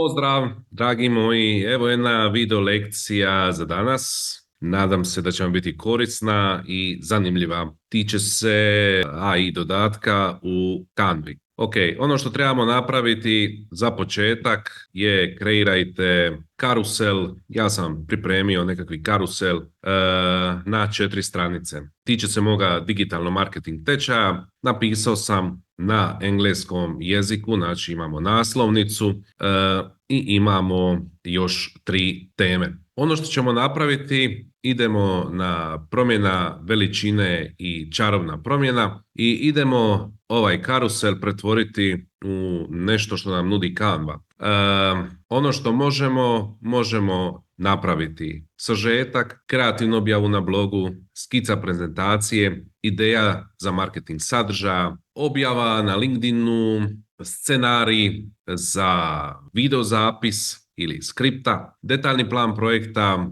Pozdrav, dragi moji. Evo jedna video lekcija za danas. Nadam se da će vam biti korisna i zanimljiva. Tiče se AI dodatka u Canvi. Ok, ono što trebamo napraviti za početak je kreirajte karusel. Ja sam pripremio nekakvi karusel na 4 stranice. Tiče se moga digitalno marketing tečaja. Napisao sam na engleskom jeziku, znači imamo naslovnicu i imamo još 3 teme. Ono što ćemo napraviti, idemo na promjena veličine i čarobna promjena i idemo ovaj karusel pretvoriti u nešto što nam nudi Canva. Ono što možemo napraviti sažetak, kreativnu objavu na blogu, skica prezentacije, ideja za marketing sadržaja, objava na LinkedInu, scenarij za video zapis ili skripta, detaljni plan projekta,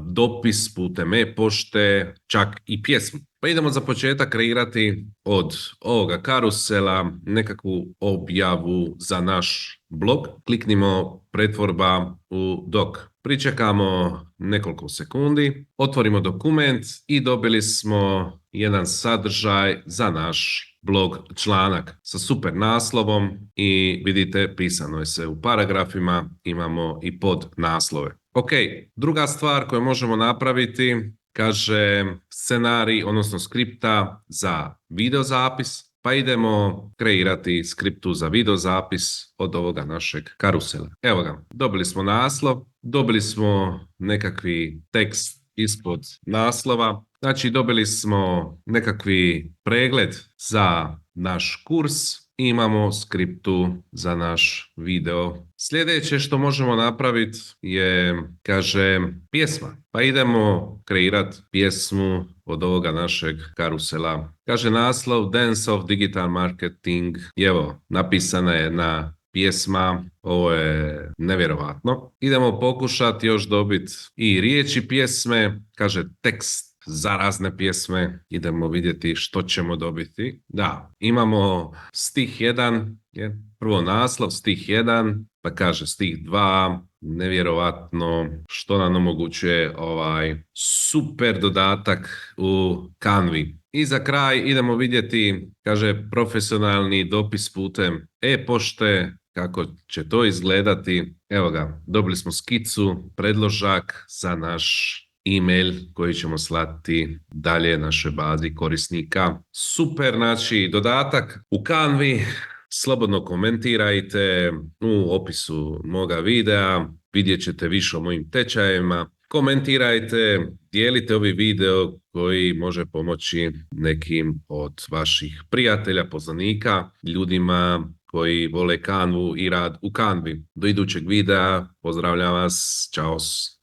dopis putem e-pošte, čak i pjesmu. Pa idemo za početak kreirati od ovoga karusela nekakvu objavu za naš blog. Kliknimo pretvorba u doc. Pričekamo nekoliko sekundi, otvorimo dokument i dobili smo jedan sadržaj za naš blog članak sa super naslovom i vidite pisano je se u paragrafima, imamo i pod naslove. Ok, druga stvar koju možemo napraviti, kaže scenarij, odnosno skripta za video zapis, pa idemo kreirati skriptu za video zapis od ovoga našeg karusela. Evo ga, dobili smo naslov, dobili smo nekakvi tekst ispod naslova, znači dobili smo nekakvi pregled za naš kurs i imamo skriptu za naš video. Sljedeće što možemo napraviti je, kaže, pjesma. Pa idemo kreirati pjesmu od ovoga našeg karusela. Kaže naslov Dance of Digital Marketing. I evo, napisana je jedna pjesma, ovo je nevjerovatno. Idemo pokušati još dobiti i riječi pjesme, kaže tekst za razne pjesme, idemo vidjeti što ćemo dobiti. Da, imamo stih 1, prvo naslov, stih 1, pa kaže stih 2, nevjerovatno što nam omogućuje ovaj super dodatak u Canvi. I za kraj idemo vidjeti, kaže profesionalni dopis putem e-pošte, kako će to izgledati. Evo ga, dobili smo skicu, predložak za naš e-mail koji ćemo slati dalje našoj bazi korisnika. Super, znači dodatak u Canvi. Slobodno komentirajte u opisu moga videa, vidjet ćete više o mojim tečajevima. Komentirajte, dijelite ovaj video koji može pomoći nekim od vaših prijatelja, poznanika, ljudima koji vole Canvu i rad u Canvi. Do idućeg videa, pozdravljam vas, čao.